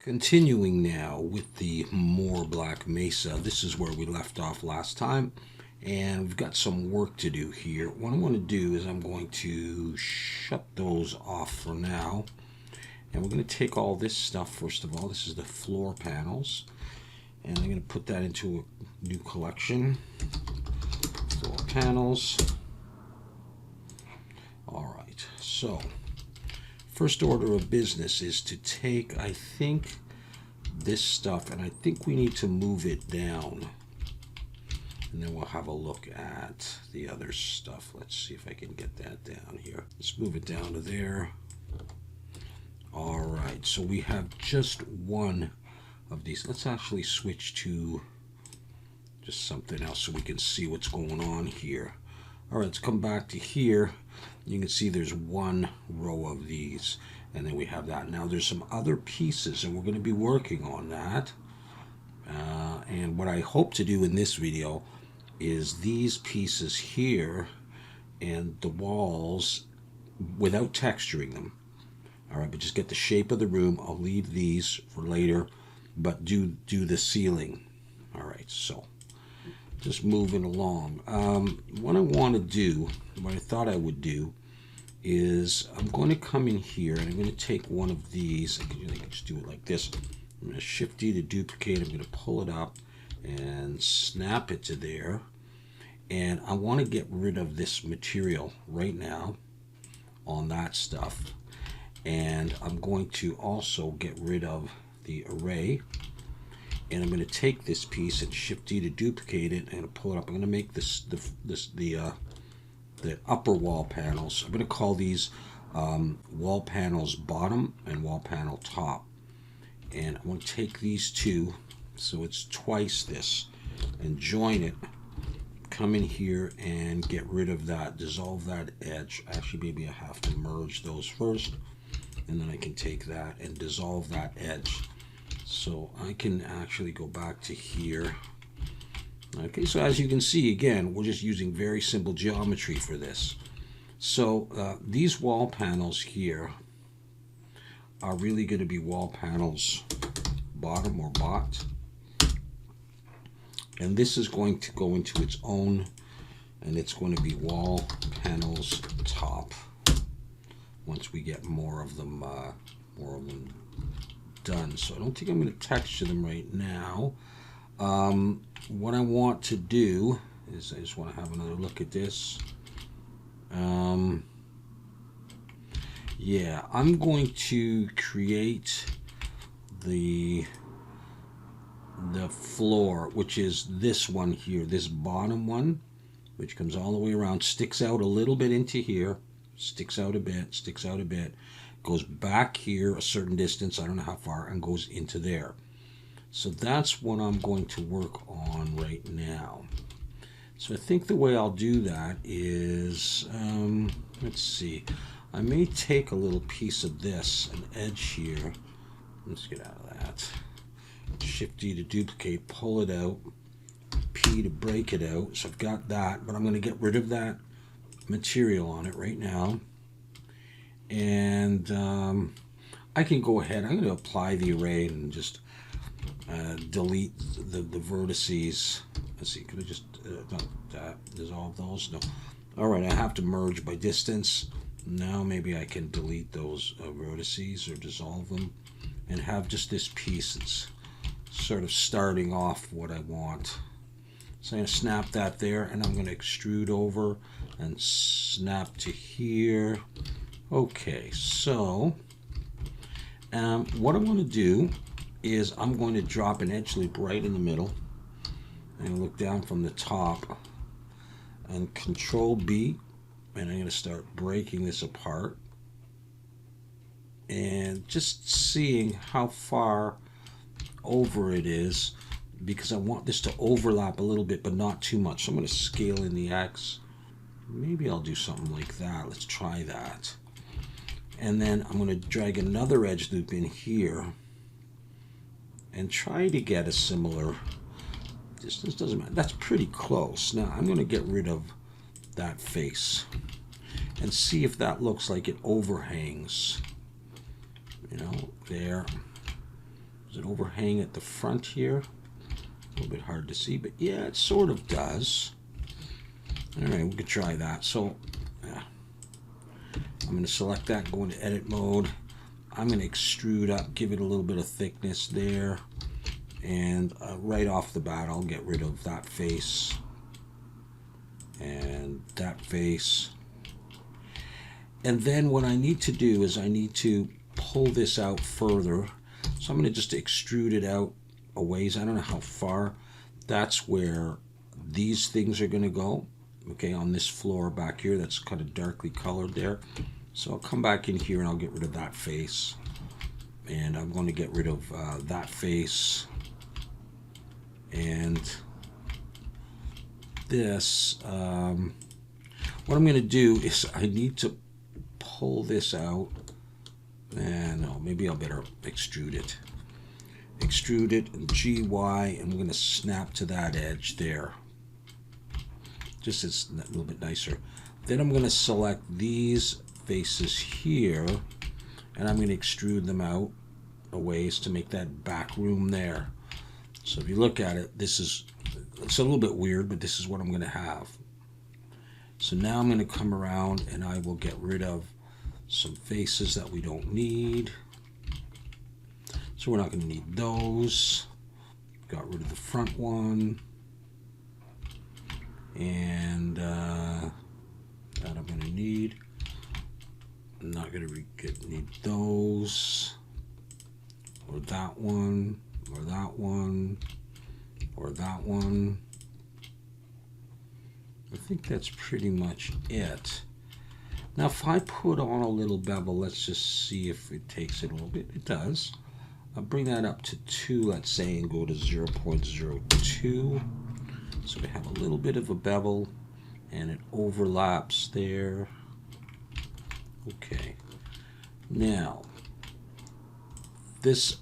Continuing now with the More Black Mesa. This is where we left off last time, and we've got some work to do here. What I want to do is I'm going to shut those off for now, and we're going to take all this stuff. First of all, this is the floor panels, and I'm going to put that into a new collection. Floor panels. All right, so first order of business is to take, I think, this stuff, and I think we need to move it down, and then we'll have a look at the other stuff. Let's see if I can get that down here. Let's move it down to there. All right, so we have just one of these. Let's actually switch to just something else so we can see what's going on here. All right, let's come back to here. You can see there's one row of these, and then we have that. Now there's some other pieces, and we're going to be working on that. And what I hope to do in this video is these pieces here and the walls without texturing them. All right, but just get the shape of the room. I'll leave these for later, but do the ceiling. All right, so just moving along. What I want to do, what I thought I would do, is I'm going to come in here and I'm going to take one of these. I can just do it like this. I'm going to Shift D to duplicate. I'm going to pull it up and snap it to there. And I want to get rid of this material right now on that stuff. And I'm going to also get rid of the array. And I'm going to take this piece and Shift D to duplicate it and pull it up. I'm going to make this the upper wall panels. I'm going to call these wall panels bottom and wall panel top. And I'm going to take these two, so it's twice this, and join it. Come in here and get rid of that, dissolve that edge. Actually, maybe I have to merge those first, and then I can take that and dissolve that edge. So I can actually go back to here. Okay, so as you can see, again, we're just using very simple geometry for this. So these wall panels here are really going to be wall panels bottom or bot. And this is going to go into its own, and it's going to be wall panels top once we get more of them done. So I don't think I'm going to texture them right now. What I want to do is I just want to have another look at this. Yeah, I'm going to create the floor, which is this one here, this bottom one, which comes all the way around, sticks out a little bit into here, sticks out a bit, goes back here a certain distance, I don't know how far, and goes into there. So that's what I'm going to work on right now. So I think the way I'll do that is, let's see, I may take a little piece of this, an edge here. Let's get out of that. Shift D to duplicate, pull it out, P to break it out. So I've got that, but I'm going to get rid of that material on it right now. And I can go ahead, I'm going to apply the array and just delete the vertices. Let's see, could I just dissolve those? No. All right, I have to merge by distance. Now maybe I can delete those vertices or dissolve them and have just this piece that's sort of starting off what I want. So I'm going to snap that there, and I'm going to extrude over and snap to here. Okay, so what I want to do is I'm going to drop an edge loop right in the middle and look down from the top and Control B, and I'm going to start breaking this apart and just seeing how far over it is, because I want this to overlap a little bit but not too much. So I'm going to scale in the X. Maybe I'll do something like that. Let's try that. And then I'm going to drag another edge loop in here and try to get a similar distance. Doesn't matter. That's pretty close. Now I'm going to get rid of that face and see if that looks like it overhangs. You know, there. Does it overhang at the front here? A little bit hard to see, but yeah, it sort of does. All right, we could try that. So yeah, I'm going to select that, go into edit mode. I'm going to extrude up, give it a little bit of thickness there. And right off the bat, I'll get rid of that face and that face. And then what I need to do is I need to pull this out further. So I'm going to just extrude it out a ways. I don't know how far. That's where these things are going to go. Okay, on this floor back here, that's kind of darkly colored there. So I'll come back in here and I'll get rid of that face. And I'm going to get rid of that face. And this, what I'm going to do is I need to pull this out. And no, maybe I'll better extrude it. Extrude it and GY, and we're going to snap to that edge there. Just as a little bit nicer. Then I'm going to select these faces here, and I'm going to extrude them out a ways to make that back room there. So if you look at it, it's a little bit weird, but this is what I'm going to have. So now I'm going to come around and I will get rid of some faces that we don't need. So we're not going to need those. Got rid of the front one. And that I'm going to need. I'm not going to need those. Or that one. Or that one. Or that one. I think that's pretty much it. Now if I put on a little bevel, let's just see if it takes it a little bit. It does. I'll bring that up to 2, let's say, and go to 0.02. So we have a little bit of a bevel, and it overlaps there. Okay. Now, this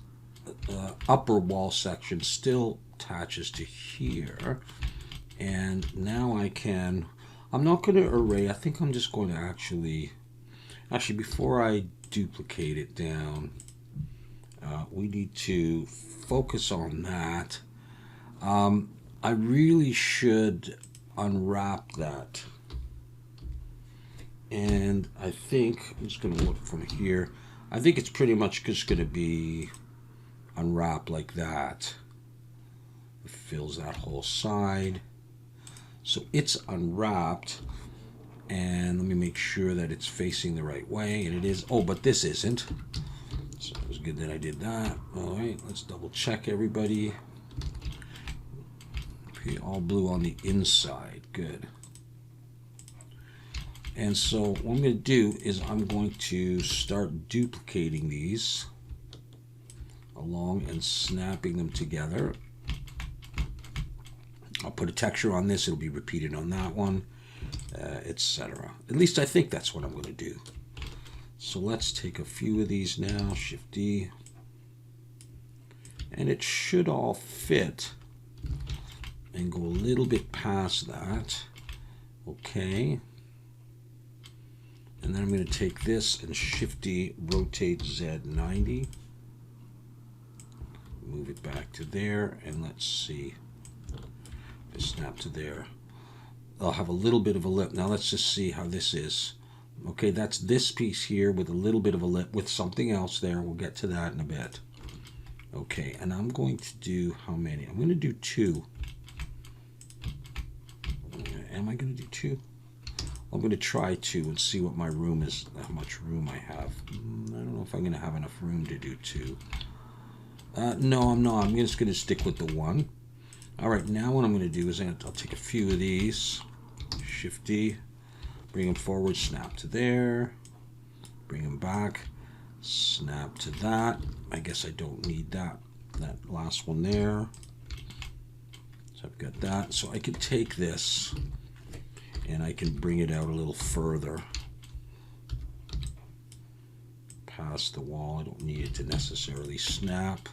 upper wall section still attaches to here. And now I'm not going to array. I think I'm just going to actually, before I duplicate it down, we need to focus on that. I really should unwrap that. And I think, I'm just going to look from here. I think it's pretty much just going to be unwrapped like that. It fills that whole side. So it's unwrapped. And let me make sure that it's facing the right way. And it is. Oh, but this isn't. So it was good that I did that. All right, let's double check everybody. Okay, all blue on the inside. Good. And so what I'm going to do is I'm going to start duplicating these along and snapping them together. I'll put a texture on this. It'll be repeated on that one, etc. At least I think that's what I'm going to do. So let's take a few of these now. Shift D. And it should all fit and go a little bit past that. Okay. And then I'm going to take this and Shift D, rotate Z90. Move it back to there, and let's see. Just snap to there. I'll have a little bit of a lip. Now let's just see how this is. Okay, that's this piece here with a little bit of a lip with something else there. We'll get to that in a bit. Okay, and I'm going to do how many? I'm going to do 2. Am I going to do 2? I'm going to try 2 and see what my room is, how much room I have. I don't know if I'm going to have enough room to do 2. No, I'm not. I'm just going to stick with the 1. All right, now what I'm going to do is I'll take a few of these. Shift D. Bring them forward, snap to there. Bring them back, snap to that. I guess I don't need that last one there. So I've got that. So I can take this and I can bring it out a little further past the wall. I don't need it to necessarily snap.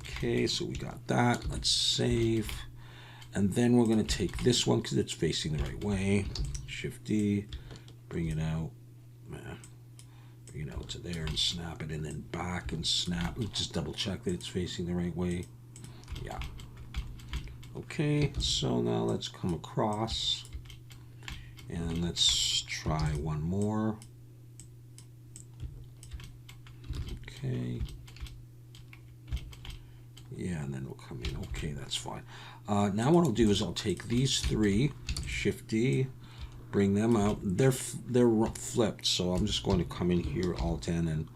Okay, so we got that. Let's save. And then we're going to take this one because it's facing the right way. Shift D, bring it out. Bring it out to there and snap it, and then back and snap. Let's just double check that it's facing the right way. Yeah. Okay, so now let's come across and let's try one more. Okay. Yeah, and then we'll come in. Okay, that's fine. Now what I'll do is I'll take these three, Shift D, bring them out. They're flipped, so I'm just going to come in here, Alt N, and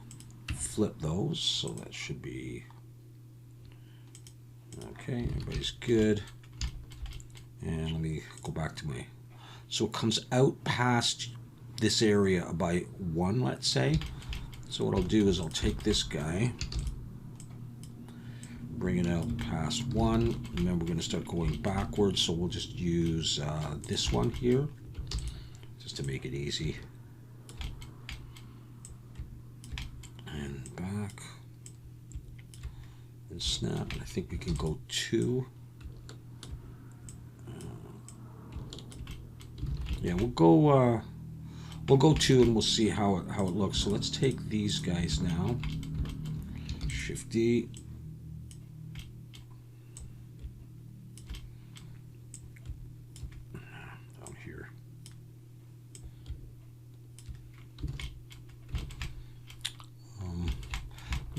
flip those. So that should be okay. Everybody's good. And let me go back to my. So it comes out past this area by 1, let's say. So what I'll do is I'll take this guy, bring it out past 1, and then we're going to start going backwards. So we'll just use this one here, just to make it easy. And back and snap. And I think we can go 2. Yeah, we'll go 2, and we'll see how it looks. So let's take these guys now. Shift D. Down here. I'm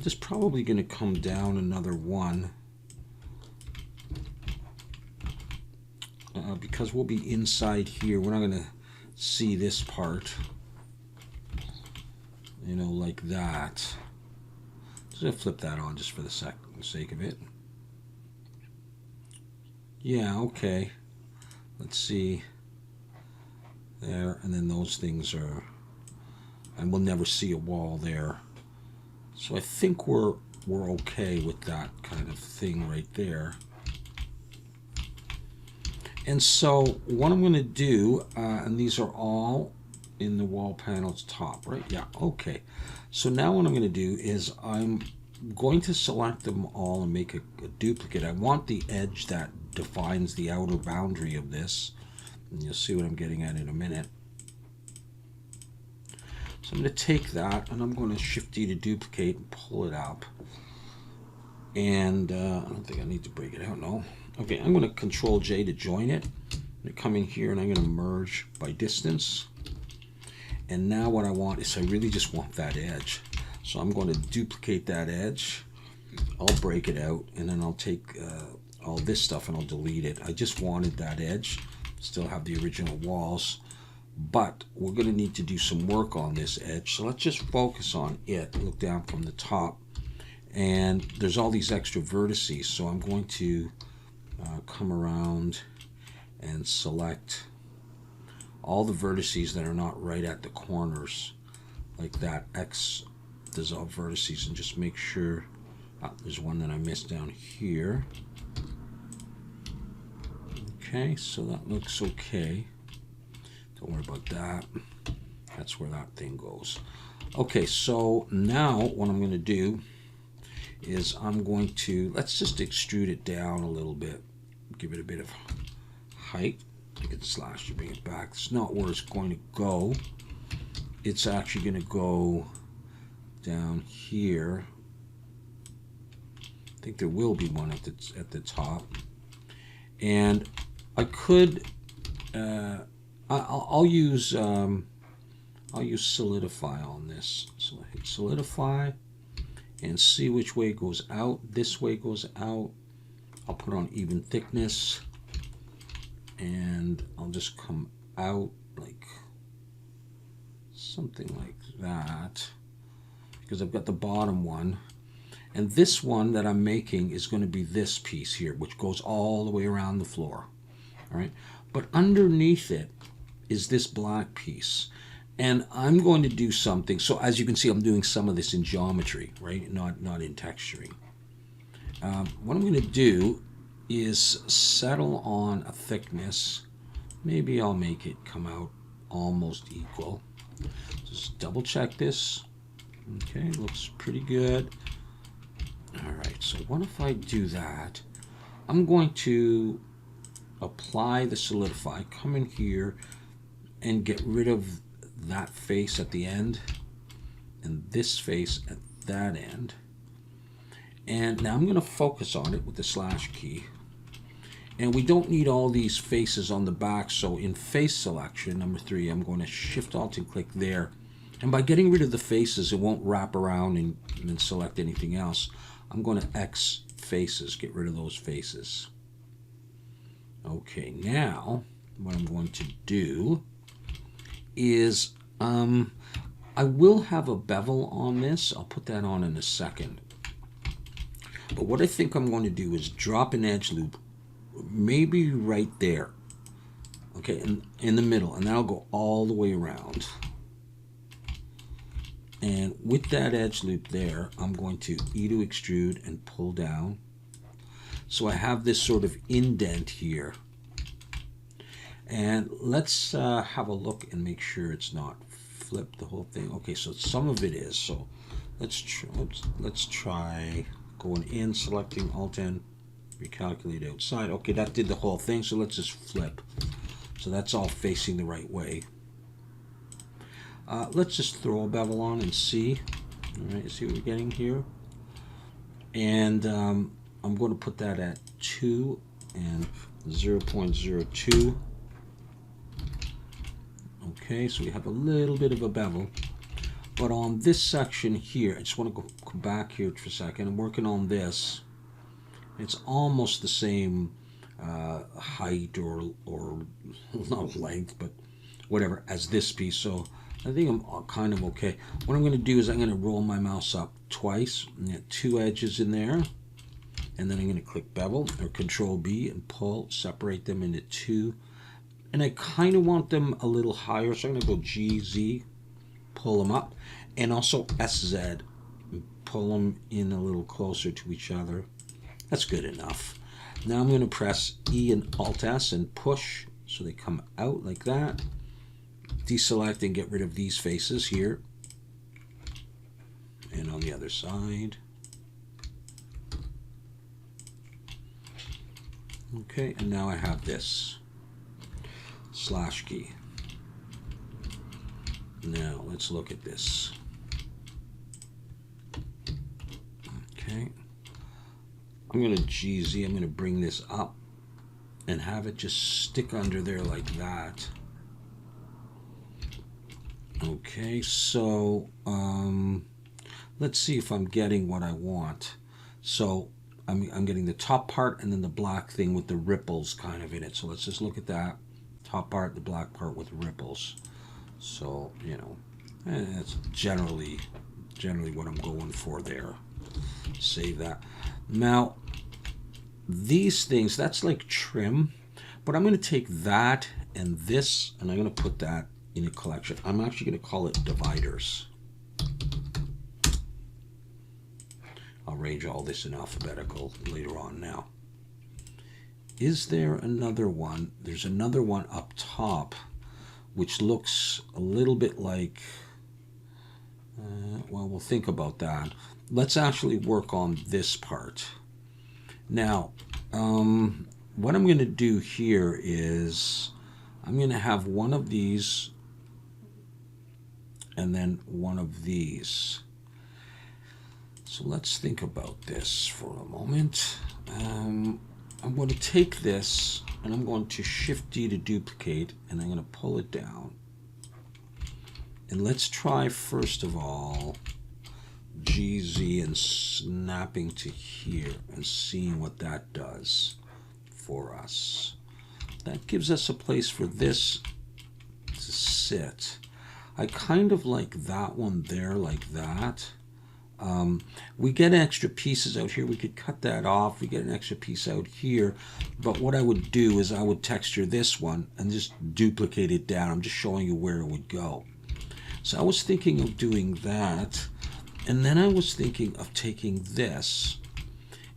just probably going to come down another 1. Because we'll be inside here, we're not going to see this part, you know, like that. Just going to flip that on just for the sake of it. Yeah, okay. Let's see. There, and then those things are, and we'll never see a wall there. So I think we're okay with that kind of thing right there. And so what I'm going to do, and these are all in the wall panel's top, right? Yeah, okay. So now what I'm going to do is I'm going to select them all and make a duplicate. I want the edge that defines the outer boundary of this. And you'll see what I'm getting at in a minute. So I'm going to take that, and I'm going to Shift D to duplicate and pull it up. And I don't think I need to break it out, no. Okay, I'm going to Control J to join it. I'm going to come in here and I'm going to merge by distance. And now what I want is I really just want that edge. So I'm going to duplicate that edge. I'll break it out, and then I'll take all this stuff and I'll delete it. I just wanted that edge. Still have the original walls, but we're going to need to do some work on this edge. So let's just focus on it. Look down from the top. And there's all these extra vertices. So I'm going to come around and select all the vertices that are not right at the corners, like that X dissolve vertices, and just make sure there's one that I missed down here. Okay, so that looks okay. Don't worry about that. That's where that thing goes. Okay, so now what I'm going to do is I'm going to, let's just extrude it down a little bit. Give it a bit of height. I can slash to bring it back. It's not where it's going to go. It's actually going to go down here. I think there will be one at the top. And I could, I'll use solidify on this. So I hit solidify and see which way it goes out. This way goes out. I'll put on even thickness, and I'll just come out like something like that, because I've got the bottom one, and this one that I'm making is going to be this piece here, which goes all the way around the floor. All right, but underneath it is this black piece, and I'm going to do something. So as you can see, I'm doing some of this in geometry, right, not in texturing. What I'm going to do is settle on a thickness. Maybe I'll make it come out almost equal. Just double check this. Okay, looks pretty good. All right, so what if I do that? I'm going to apply the solidify, come in here and get rid of that face at the end, and this face at that end. And now I'm going to focus on it with the slash key. And we don't need all these faces on the back, so in face selection, number 3, I'm going to Shift Alt and click there. And by getting rid of the faces, it won't wrap around and select anything else. I'm going to X faces, get rid of those faces. Okay, now what I'm going to do is I will have a bevel on this. I'll put that on in a second. But what I think I'm going to do is drop an edge loop, maybe right there, okay, in the middle, and that'll go all the way around. And with that edge loop there, I'm going to E to extrude and pull down. So I have this sort of indent here. And let's have a look and make sure it's not flipped the whole thing. Okay, so some of it is. So let's try going in, selecting Alt-N, recalculate outside. Okay, that did the whole thing, so let's just flip. So that's all facing the right way. Let's just throw a bevel on and see. All right, see what we're getting here. And I'm going to put that at 2 and 0.02. Okay, so we have a little bit of a bevel. But on this section here, I just want to go back here for a second. I'm working on this. It's almost the same height or not length, but whatever, as this piece. So I think I'm kind of okay. What I'm going to do is I'm going to roll my mouse up twice and get 2 edges in there. And then I'm going to click bevel or Control B and pull, separate them into 2. And I kind of want them a little higher, so I'm going to go GZ, pull them up, and also SZ, pull them in a little closer to each other. That's good enough. Now I'm going to press E and Alt-S and push so they come out like that. Deselect and get rid of these faces here. And on the other side. Okay, and now I have this slash key. Now let's look at this. Okay, I'm going to GZ, I'm going to bring this up and have it just stick under there like that. Okay, so let's see if I'm getting what I want. So I'm getting the top part and then the black thing with the ripples kind of in it. So let's just look at that. Top part, the black part with ripples. So, you know, that's generally what I'm going for there. Save that. Now, these things, that's like trim, but I'm going to take that and this, and I'm going to put that in a collection. I'm actually going to call it dividers. I'll arrange all this in alphabetical later on now. Is there another one? There's another one up top, which looks a little bit like, well, we'll think about that. Let's actually work on this part. Now, what I'm going to do here is I'm going to have one of these and then one of these. So let's think about this for a moment. I'm going to take this and I'm going to Shift D to duplicate, and I'm going to pull it down. And let's try first of all GZ and snapping to here and seeing what that does for us. That gives us a place for this to sit. I kind of like that one there like that. We get extra pieces out here. We could cut that off. We get an extra piece out here. But what I would do is I would texture this one and just duplicate it down. I'm just showing you where it would go. So I was thinking of doing that. And then I was thinking of taking this.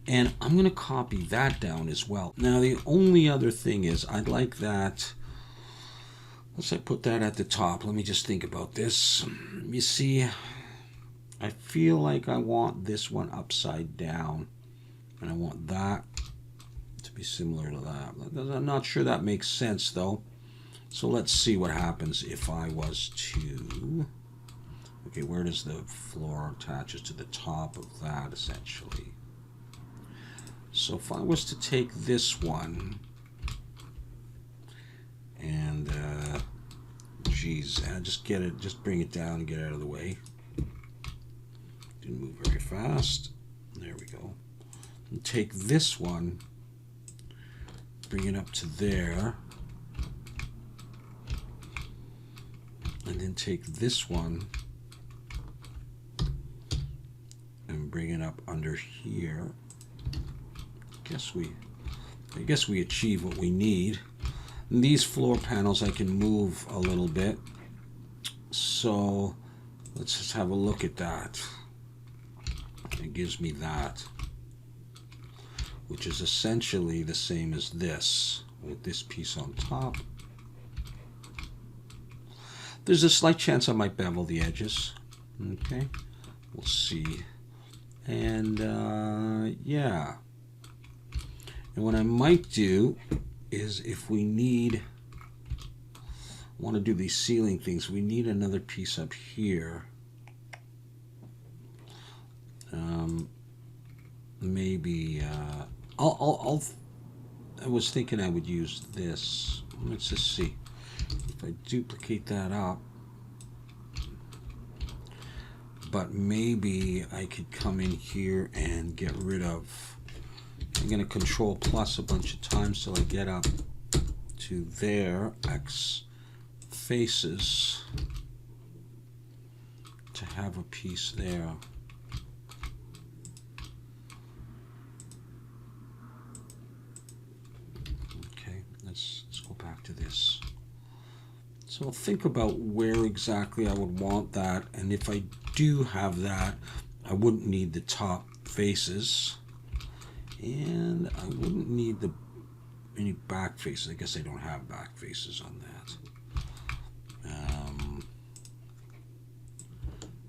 And I'm going to copy that down as well. Now the only other thing is I'd like that. Let's say put that at the top. Let me just think about this. You see, I feel like I want this one upside down, and I want that to be similar to that. I'm not sure that makes sense though. So let's see what happens if I was to, Okay, where does the floor attaches to the top of that, essentially? So if I was to take this one and geez, just bring it down and get out of the way. Didn't move very fast. There we go. And take this one, bring it up to there, and then take this one and bring it up under here. I guess we achieve what we need. And these floor panels I can move a little bit. So let's just have a look at that. It gives me that, which is essentially the same as this, with this piece on top. There's a slight chance I might bevel the edges. Okay, we'll see. And yeah. And what I might do is, if we want to do these ceiling things, we need another piece up here. Maybe I was thinking I would use this. Let's just see if I duplicate that up. But maybe I could come in here and get rid of. I'm going to Control plus a bunch of times till I get up to there, X faces, to have a piece there. Okay, let's go back to this. So I'll think about where exactly I would want that, and if I do have that, I wouldn't need the top faces. And I wouldn't need any back faces. I guess I don't have back faces on that.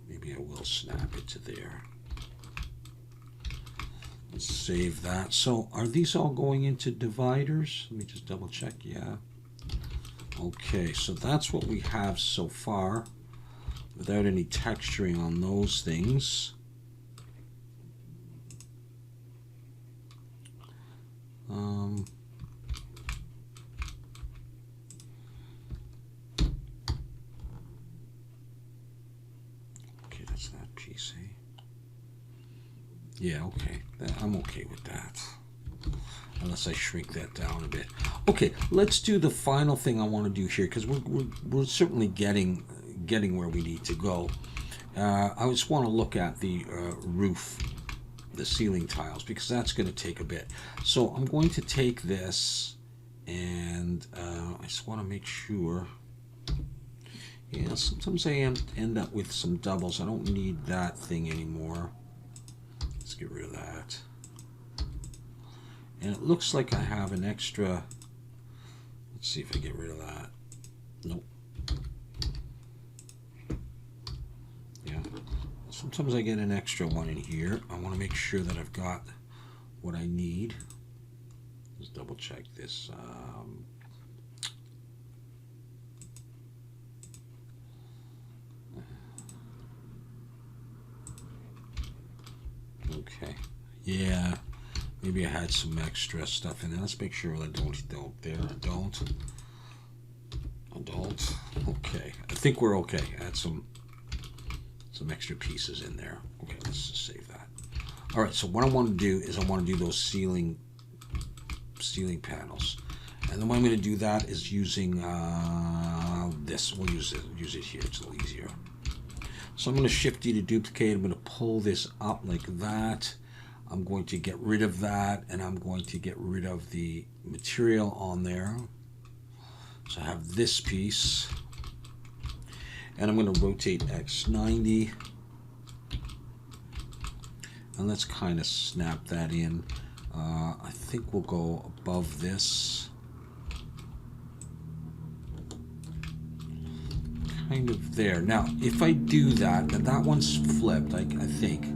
Maybe I will snap it to there. Let's save that. So are these all going into dividers? Let me just double check. Yeah. Okay, so that's what we have so far without any texturing on those things. Okay, that's that piece, eh? Yeah, okay. I'm okay with that. Unless I shrink that down a bit. Okay, let's do the final thing I want to do here, because we're certainly getting where we need to go. I just want to look at the roof, the ceiling tiles, because that's going to take a bit. So I'm going to take this, and I just want to make sure. Yeah, sometimes I end up with some doubles. I don't need that thing anymore. Let's get rid of that. And it looks like I have an extra. Let's see if I get rid of that. Nope. Yeah. Sometimes I get an extra one in here. I want to make sure that I've got what I need. Let's double check this. Okay. Yeah. Maybe I had some extra stuff in there. Let's make sure I don't. There, I don't. Okay. I think we're okay. I had some extra pieces in there. Okay, let's just save that. All right, so what I want to do is I want to do those ceiling panels. And the way I'm going to do that is using this. We'll use it here. It's a little easier. So I'm going to Shift D to duplicate. I'm going to pull this up like that. I'm going to get rid of that, and I'm going to get rid of the material on there. So I have this piece, and I'm going to rotate X90, and let's kind of snap that in. I think we'll go above this, kind of there. Now, if I do that, that one's flipped, I think.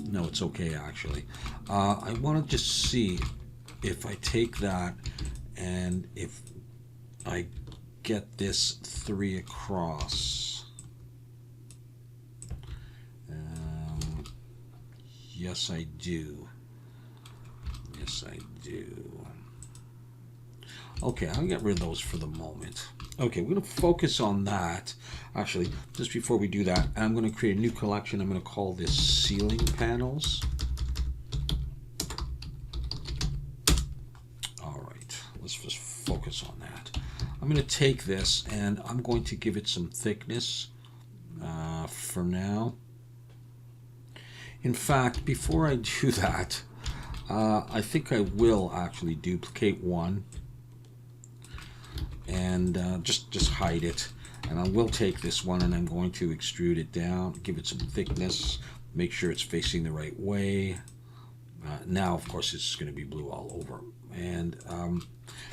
No, it's okay, actually. I want to just see if I take that and if I get this 3 across. Yes, I do. Yes, I do. Okay, I'll get rid of those for the moment. Okay, we're going to focus on that. Actually, just before we do that, I'm going to create a new collection. I'm going to call this Ceiling Panels. All right, let's just focus on that. I'm going to take this and I'm going to give it some thickness for now. In fact, before I do that, I think I will actually duplicate one and just hide it. And I will take this one and I'm going to extrude it down, give it some thickness, make sure it's facing the right way. Now, of course, it's going to be blue all over. And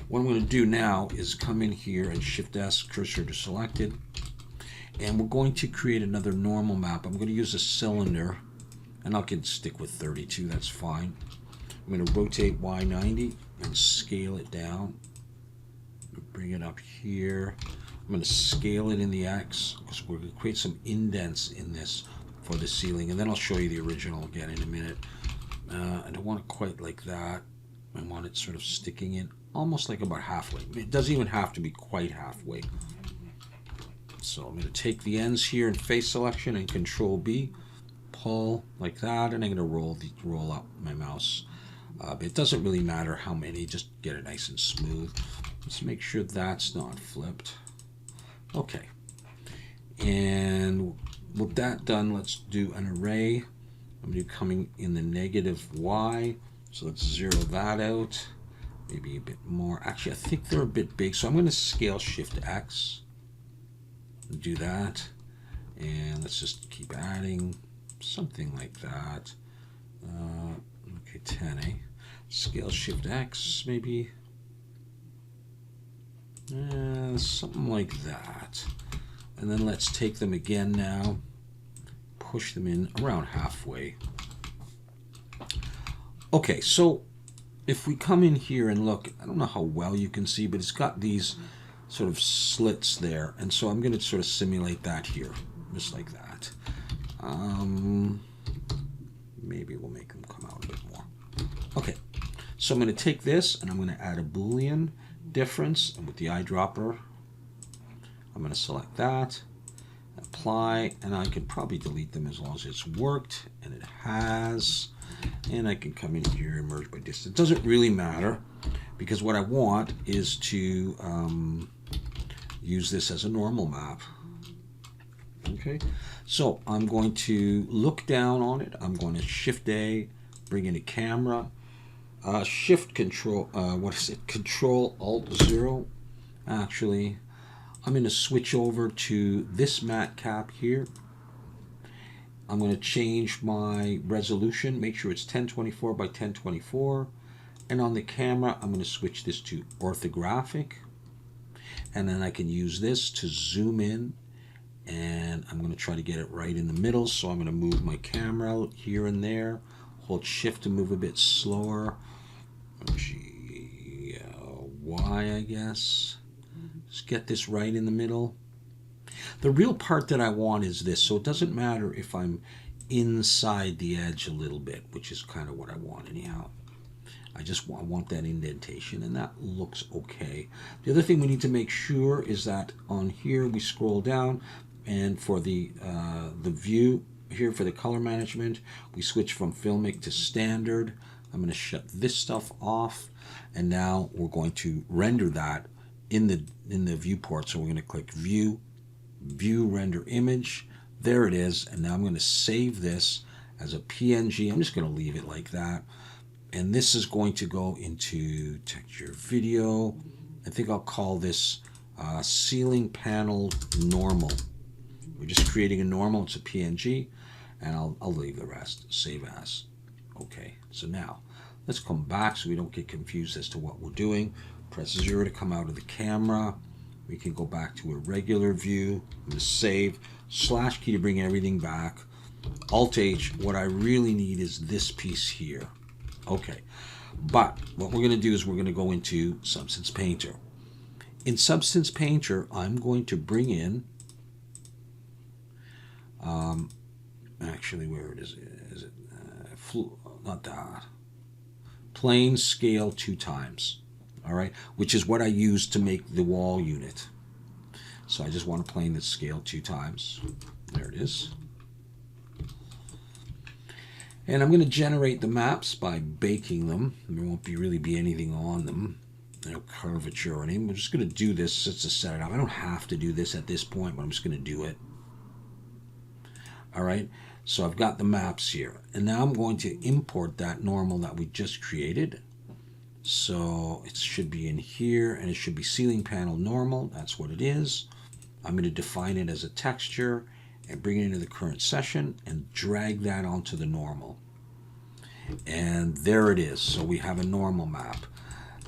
what I'm going to do now is come in here and Shift S, cursor to selected. And we're going to create another normal map. I'm going to use a cylinder, and I can stick with 32, that's fine. I'm going to rotate Y90 and scale it down. Bring it up here. I'm going to scale it in the X because we're going to create some indents in this for the ceiling, and then I'll show you the original again in a minute. I don't want it quite like that. I want it sort of sticking in almost like about halfway. It doesn't even have to be quite halfway. So I'm going to take the ends here in face selection and Control B, pull like that, and I'm going to roll up my mouse. But it doesn't really matter how many, just get it nice and smooth. Let's make sure that's not flipped. Okay. And with that done, let's do an array. I'm going to do coming in the negative Y. So let's zero that out. Maybe a bit more. Actually, I think they're a bit big. So I'm going to scale Shift X. Do that. And let's just keep adding something like that. Okay, 10A. Scale Shift X, maybe. Something like that. And then let's take them again now. Push them in around halfway. Okay, so if we come in here and look, I don't know how well you can see, but it's got these sort of slits there. And so I'm going to sort of simulate that here, just like that. Maybe we'll make them come out a bit more. Okay, so I'm going to take this and I'm going to add a Boolean difference. And with the eyedropper, I'm going to select that, apply, and I can probably delete them as long as it's worked, and it has. And I can come in here and merge by distance. It doesn't really matter because what I want is to use this as a normal map. Okay, so I'm going to look down on it. I'm going to Shift A, bring in a camera, Shift Control, Control Alt 0. Actually, I'm going to switch over to this matte cap here. I'm going to change my resolution, make sure it's 1024 by 1024. And on the camera, I'm going to switch this to orthographic. And then I can use this to zoom in. And I'm going to try to get it right in the middle. So I'm going to move my camera here and there. Hold Shift to move a bit slower. Y, I guess. Just get this right in the middle. The real part that I want is this, so it doesn't matter if I'm inside the edge a little bit, which is kind of what I want anyhow. I want that indentation, and that looks okay. The other thing we need to make sure is that on here we scroll down, and for the view here for the color management, we switch from filmic to standard. I'm going to shut this stuff off, and now we're going to render that in the viewport. So we're going to click View, Render Image. There it is. And now I'm going to save this as a PNG. I'm just going to leave it like that. And this is going to go into Texture Video. I think I'll call this Ceiling Panel Normal. We're just creating a normal. It's a PNG. And I'll leave the rest. Save as. Okay. So now let's come back so we don't get confused as to what we're doing. Press 0 to come out of the camera. We can go back to a regular view. I'm going to save. / key to bring everything back. Alt H. What I really need is this piece here. Okay. But what we're going to do is we're going to go into Substance Painter. In Substance Painter, I'm going to bring in, actually, where it is it? not that, plane scale 2 times. All right, which is what I use to make the wall unit. So I just want a plane that's scaled 2 times. There it is. And I'm going to generate the maps by baking them. There won't really be anything on them, no curvature or anything. I'm just going to do this just to set it up. I don't have to do this at this point, but I'm just going to do it. All right, so I've got the maps here. And now I'm going to import that normal that we just created. So it should be in here, and it should be ceiling panel normal. That's what it is. I'm going to define it as a texture and bring it into the current session and drag that onto the normal. And there it is. So we have a normal map.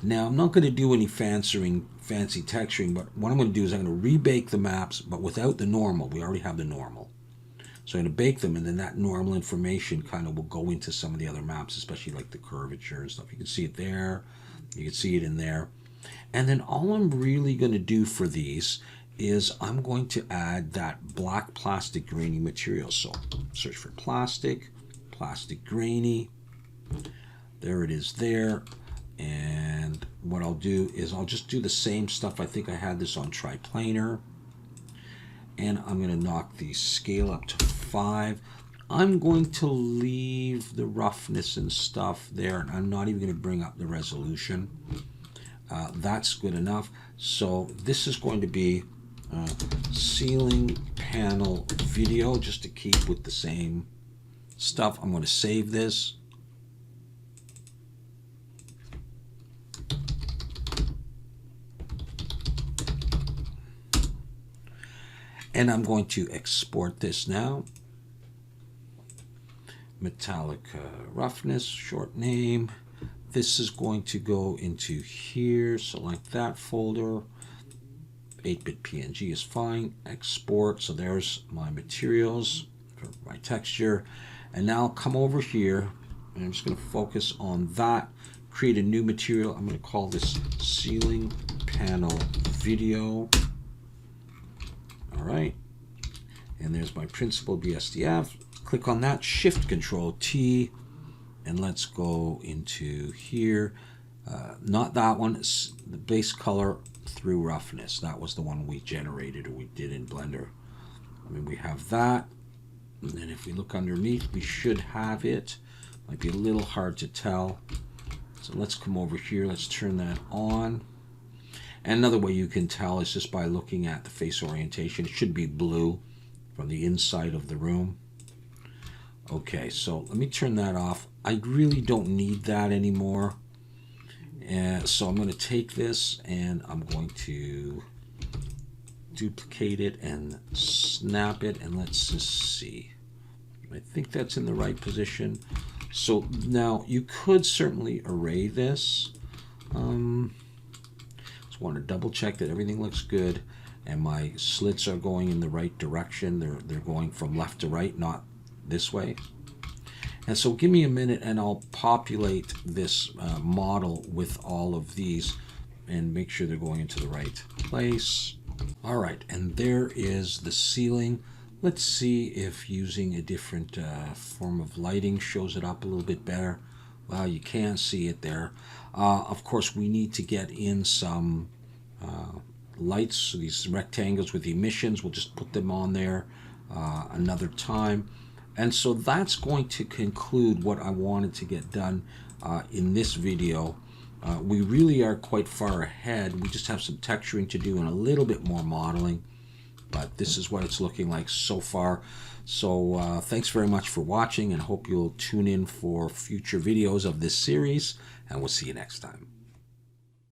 Now I'm not going to do any fancy texturing, but what I'm going to do is I'm going to rebake the maps, but without the normal. We already have the normal. So I'm going to bake them, and then that normal information kind of will go into some of the other maps, especially like the curvature and stuff. You can see it there. You can see it in there. And then all I'm really going to do for these is I'm going to add that black plastic grainy material. So search for plastic grainy. There it is there. And what I'll do is I'll just do the same stuff. I think I had this on triplanar. And I'm going to knock the scale up to 5. I'm going to leave the roughness and stuff there, and I'm not even going to bring up the resolution. That's good enough. So this is going to be ceiling panel video, just to keep with the same stuff. I'm going to save this. And I'm going to export this now. Metallic roughness, short name. This is going to go into here. Select that folder. 8-bit PNG is fine. Export. So there's my materials for my texture. And now come over here. And I'm just going to focus on that. Create a new material. I'm going to call this ceiling panel video. All right, and there's my principal BSDF. Click on that, Shift Control T, and let's go into here. Not that one, it's the base color through roughness. That was the one we generated, or we did in Blender. I mean, we have that, and then if we look underneath, we should have it. Might be a little hard to tell. So let's come over here, let's turn that on. And another way you can tell is just by looking at the face orientation. It should be blue from the inside of the room. Okay, so let me turn that off. I really don't need that anymore. And so I'm going to take this and I'm going to duplicate it and snap it, and let's just see. I think that's in the right position. So now you could certainly array this. Just want to double check that everything looks good and my slits are going in the right direction. They're going from left to right, not this way. And so give me a minute and I'll populate this model with all of these and make sure they're going into the right place. All right, and there is the ceiling. Let's see if using a different form of lighting shows it up a little bit better. Well, you can see it there. Of course, we need to get in some lights, so these rectangles with the emissions. We'll just put them on there another time. And so that's going to conclude what I wanted to get done in this video. We really are quite far ahead. We just have some texturing to do and a little bit more modeling. But this is what it's looking like so far. So thanks very much for watching, and hope you'll tune in for future videos of this series, and we'll see you next time.